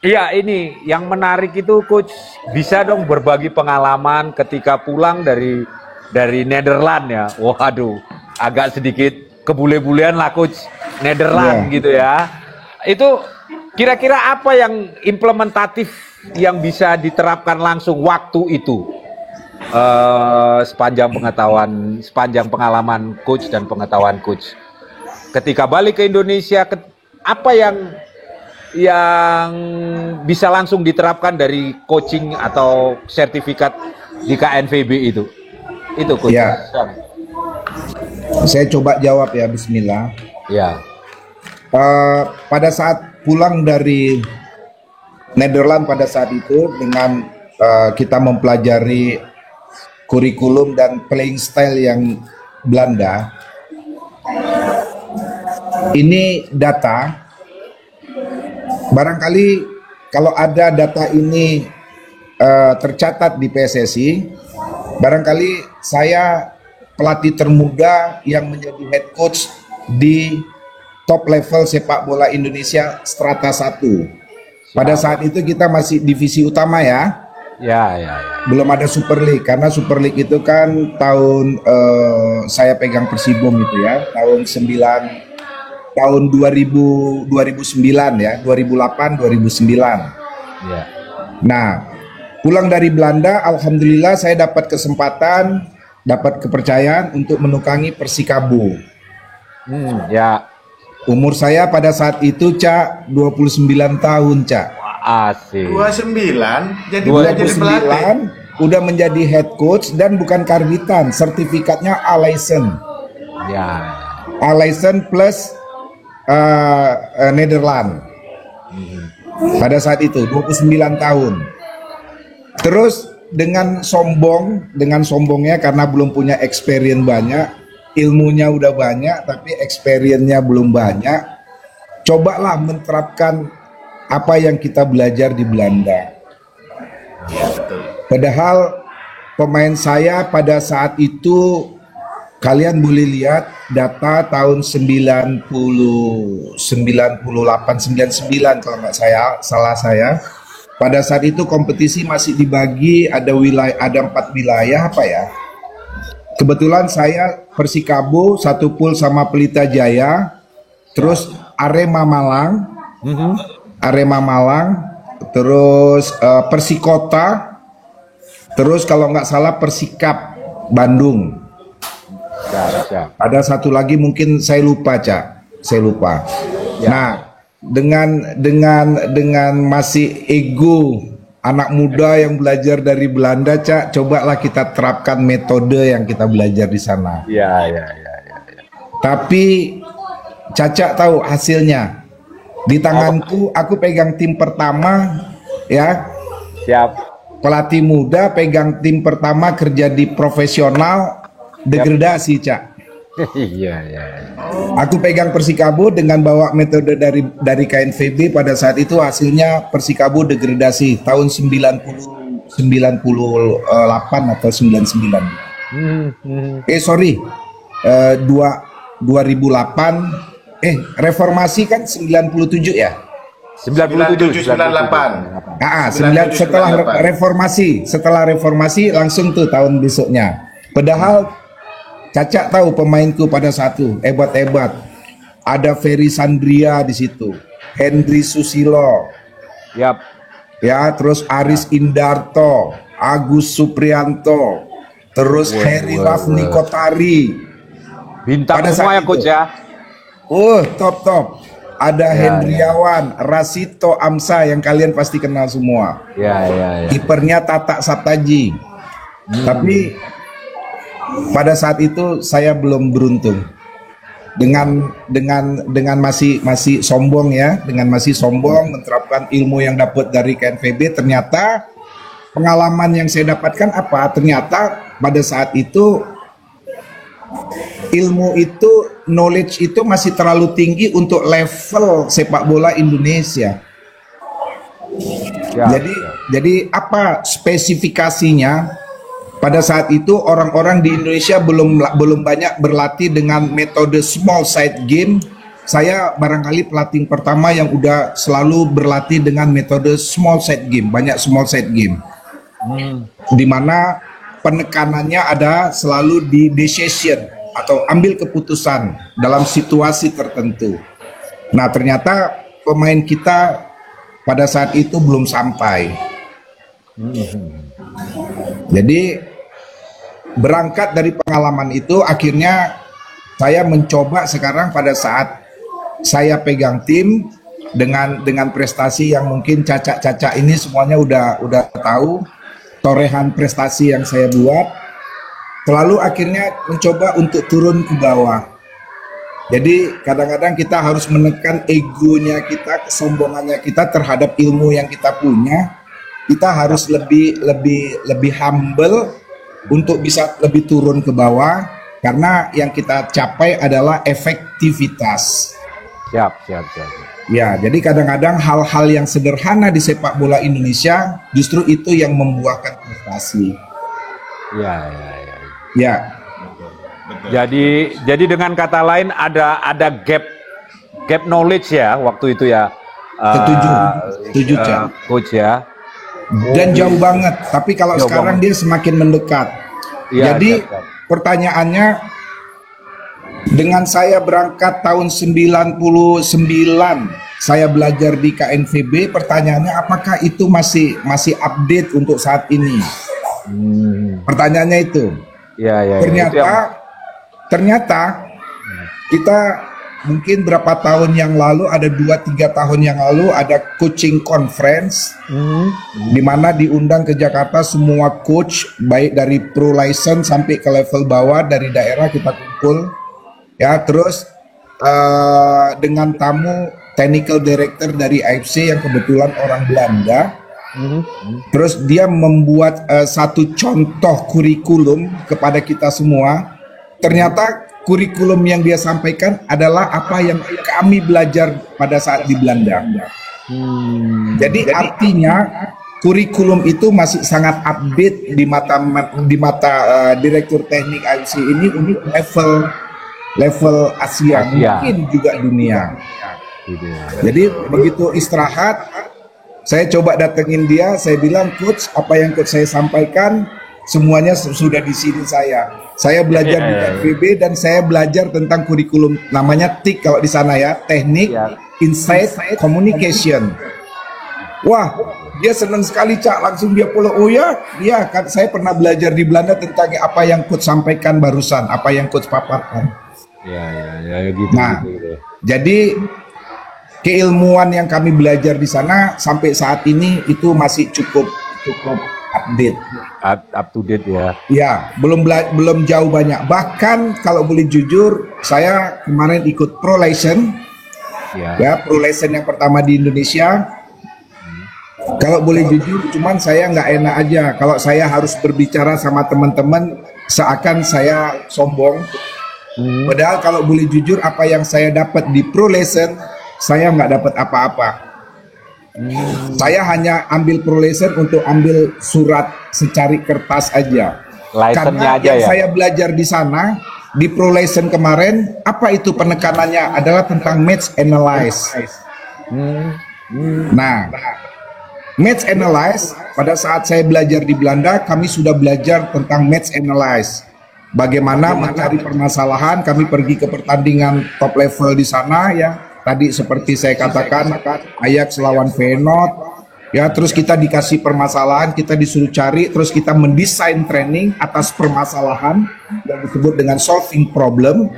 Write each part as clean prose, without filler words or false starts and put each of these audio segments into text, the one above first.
Iya, ini yang menarik itu coach bisa dong berbagi pengalaman ketika pulang dari Nederland ya. Waduh, agak sedikit kebule-bulean lah coach Nederland Ya, gitu ya. Itu kira-kira apa yang implementatif yang bisa diterapkan langsung waktu itu? Sepanjang pengetahuan, sepanjang pengalaman coach dan pengetahuan coach. Ketika balik ke Indonesia, apa yang bisa langsung diterapkan dari coaching atau sertifikat di KNVB itu? Itu coach. ya. Saya coba jawab ya, Bismillah. Ya. Pada saat pulang dari Nederland pada saat itu dengan kita mempelajari kurikulum dan playing style yang Belanda, ini data. Barangkali kalau ada data ini tercatat di PSSI, barangkali saya pelatih termuda yang menjadi head coach di top level sepak bola Indonesia strata 1. Pada saat itu kita masih divisi utama ya. Ya, ya, ya. Belum ada Super League karena Super League itu kan tahun saya pegang Persibom itu ya, tahun 2009 ya, 2008 2009. Ya. Nah, pulang dari Belanda, alhamdulillah saya dapat kesempatan, dapat kepercayaan untuk menukangi Persikabo. Ya. Umur saya pada saat itu, Cak, 29 tahun, Cak. Asik. 29 jadi udah jadi pelatih. 29 udah menjadi head coach dan bukan karbitan, sertifikatnya A-license. Ya. A-license plus Nederland. Pada saat itu 29 tahun. Terus dengan sombongnya karena belum punya experience banyak, ilmunya udah banyak tapi experience-nya belum banyak. Cobalah menerapkan apa yang kita belajar di Belanda. Padahal pemain saya pada saat itu, kalian boleh lihat data tahun 98, 99 kalau nggak salah saya. Pada saat itu kompetisi masih dibagi ada 4 wilayah apa ya. Kebetulan saya Persikabo satu pool sama Pelita Jaya, terus Arema Malang, terus Persikota, terus kalau nggak salah Persikap Bandung. Siap. Ada satu lagi mungkin saya lupa, Cak. Saya lupa. Ya. Nah, dengan masih ego anak muda yang belajar dari Belanda, Cak, cobalah kita terapkan metode yang kita belajar di sana. Ya. Tapi Caca tahu hasilnya. Di tanganku, aku pegang tim pertama, ya. Siap. Pelatih muda pegang tim pertama kerja di profesional, degradasi, Cak. Iya. Aku pegang Persikabo dengan bawa metode dari KNVB. Pada saat itu hasilnya Persikabo degradasi tahun 98 atau 99. Sorry, 2008. Reformasi kan 97 ya. 97, 98. Setelah reformasi langsung tuh tahun besoknya. Padahal Caca tahu pemainku pada satu hebat. Ada Ferry Sandria di situ, Henry Susilo, Yap. ya, terus Aris Indarto, Agus Suprianto, terus Heri Rafni Kotari. Bintang Pada semua saat ya coach itu. ya. Top. Ada Hendriawan, Rasito Amsa yang kalian pasti kenal semua. Ya. Kipernya Tata Saptaji. Tapi pada saat itu saya belum beruntung. Dengan masih sombong ya, menerapkan ilmu yang dapat dari KNVB, ternyata pengalaman yang saya dapatkan apa? Ternyata pada saat itu ilmu itu, knowledge itu masih terlalu tinggi untuk level sepak bola Indonesia. Jadi apa spesifikasinya? Pada saat itu orang-orang di Indonesia belum banyak berlatih dengan metode small side game saya barangkali pelatih pertama yang udah selalu berlatih dengan metode small set game, banyak small set game. Di mana penekanannya ada selalu di decision atau ambil keputusan dalam situasi tertentu. Nah, ternyata pemain kita pada saat itu belum sampai. Jadi berangkat dari pengalaman itu, akhirnya saya mencoba sekarang pada saat saya pegang tim dengan prestasi yang mungkin Caca ini semuanya udah tahu torehan prestasi yang saya buat, selalu akhirnya mencoba untuk turun ke bawah. Jadi kadang-kadang kita harus menekan egonya kita, kesombongannya kita terhadap ilmu yang kita punya. Kita harus lebih humble untuk bisa lebih turun ke bawah, karena yang kita capai adalah efektivitas. Siap. Ya, jadi kadang-kadang hal-hal yang sederhana di sepak bola Indonesia justru itu yang membuahkan prestasi. Ya. Jadi dengan kata lain ada gap knowledge ya waktu itu ya. Setuju, Cak. Coach ya. Dan jauh banget, tapi kalau Jauh sekarang banget. dia semakin mendekat. Iya, Jadi siap. pertanyaannya, dengan saya berangkat tahun 99, saya belajar di KNVB, pertanyaannya apakah itu masih update untuk saat ini? Pertanyaannya itu. Ya, itu yang- Ternyata kita mungkin berapa tahun yang lalu, ada 2-3 tahun yang lalu ada coaching conference, di mana diundang ke Jakarta semua coach, baik dari pro license sampai ke level bawah dari daerah kita kumpul ya. Terus dengan tamu technical director dari AFC yang kebetulan orang Belanda. Terus dia membuat satu contoh kurikulum kepada kita semua. Ternyata kurikulum yang dia sampaikan adalah apa yang kami belajar pada saat di Belanda. Jadi artinya kurikulum itu masih sangat update di mata direktur teknik AFC ini untuk level Asia, mungkin juga dunia. Jadi begitu istirahat, saya coba datengin dia, saya bilang, coach, apa yang coach saya sampaikan semuanya sudah di sini saya. Saya belajar di KNVB dan saya belajar tentang kurikulum, namanya TIC kalau di sana ya, teknik, insight, communication. Wah, dia senang sekali, Cak, langsung dia follow. Oh ya, kan saya pernah belajar di Belanda tentang apa yang coach sampaikan barusan, apa yang coach paparkan. Ya gitu. Nah, jadi keilmuan yang kami belajar di sana sampai saat ini itu masih cukup update. Up to date ya. Ya, belum jauh banyak. Bahkan kalau boleh jujur, saya kemarin ikut Pro License. Ya, Pro License yang pertama di Indonesia. Kalau boleh jujur, cuman saya nggak enak aja kalau saya harus berbicara sama teman-teman seakan saya sombong. Padahal kalau boleh jujur, apa yang saya dapat di Pro License, saya nggak dapat apa-apa. Saya hanya ambil Pro License untuk ambil surat secari kertas aja. Karena aja yang ya. saya belajar di sana di Pro License kemarin, apa itu penekanannya adalah tentang match analyze. Nah, match analyze pada saat saya belajar di Belanda, kami sudah belajar tentang match analyze. Bagaimana mencari permasalahan, kami pergi ke pertandingan top level di sana ya. Tadi seperti saya katakan, Ajax lawan Feyenoord, ya, terus kita dikasih permasalahan, kita disuruh cari, terus kita mendesain training atas permasalahan yang disebut dengan solving problem.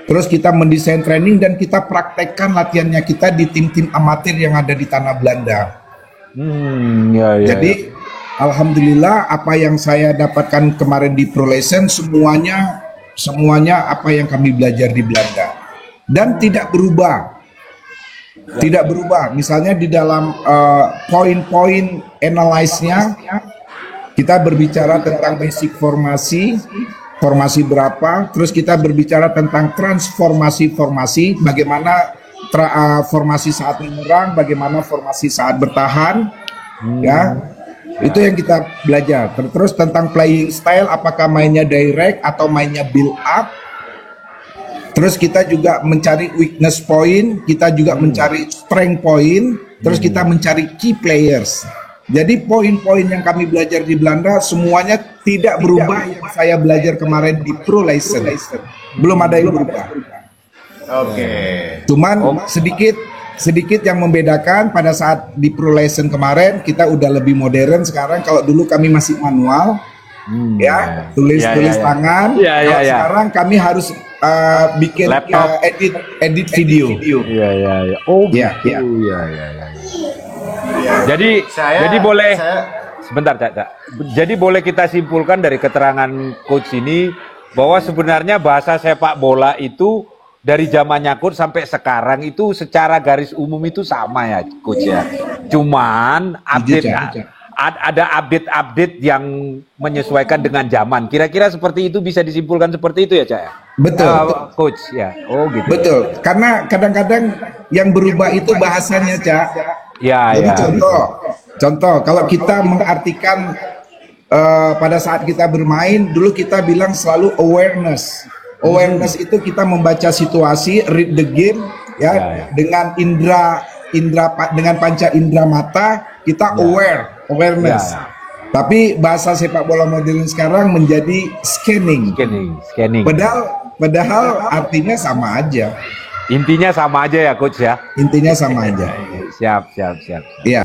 Terus kita mendesain training dan kita praktekkan latihannya kita di tim-tim amatir yang ada di tanah Belanda. Jadi alhamdulillah apa yang saya dapatkan kemarin di Pro License semuanya apa yang kami belajar di Belanda. Dan tidak berubah. Misalnya di dalam poin-poin analyze-nya kita berbicara tentang basic formasi berapa, terus kita berbicara tentang transformasi, bagaimana formasi saat menyerang, bagaimana formasi saat bertahan, ya. Itu yang kita belajar. Terus tentang playing style, apakah mainnya direct atau mainnya build up. Terus kita juga mencari weakness point, kita juga mencari strength point, terus kita mencari key players. Jadi poin-poin yang kami belajar di Belanda semuanya tidak berubah yang saya belajar kemarin di Pro License. Belum ada yang berubah. Oke. Cuman sedikit yang membedakan pada saat di Pro License kemarin kita udah lebih modern sekarang. Kalau dulu kami masih manual, ya tulis tangan. Kalau sekarang kami harus bikin edit video. Iya. Oh, gitu. Iya. Jadi boleh sebentar, Cak. Jadi boleh kita simpulkan dari keterangan coach ini bahwa sebenarnya bahasa sepak bola itu dari zamannya coach sampai sekarang itu secara garis umum itu sama ya, coach ya. Cuman ada update yang menyesuaikan dengan zaman. Kira-kira seperti itu, bisa disimpulkan seperti itu ya, Cak? Betul, coach ya. Oh, gitu. Betul. Karena kadang-kadang yang berubah itu bahasanya, Cak. Ya. Jadi contoh, kalau kita mengartikan pada saat kita bermain, dulu kita bilang selalu awareness. Awareness itu kita membaca situasi, read the game, dengan dengan panca indera mata kita awareness. Tapi bahasa sepak bola modern sekarang menjadi scanning. Padahal artinya sama aja. Intinya sama aja ya, coach ya. Intinya sama aja. Siap. Iya.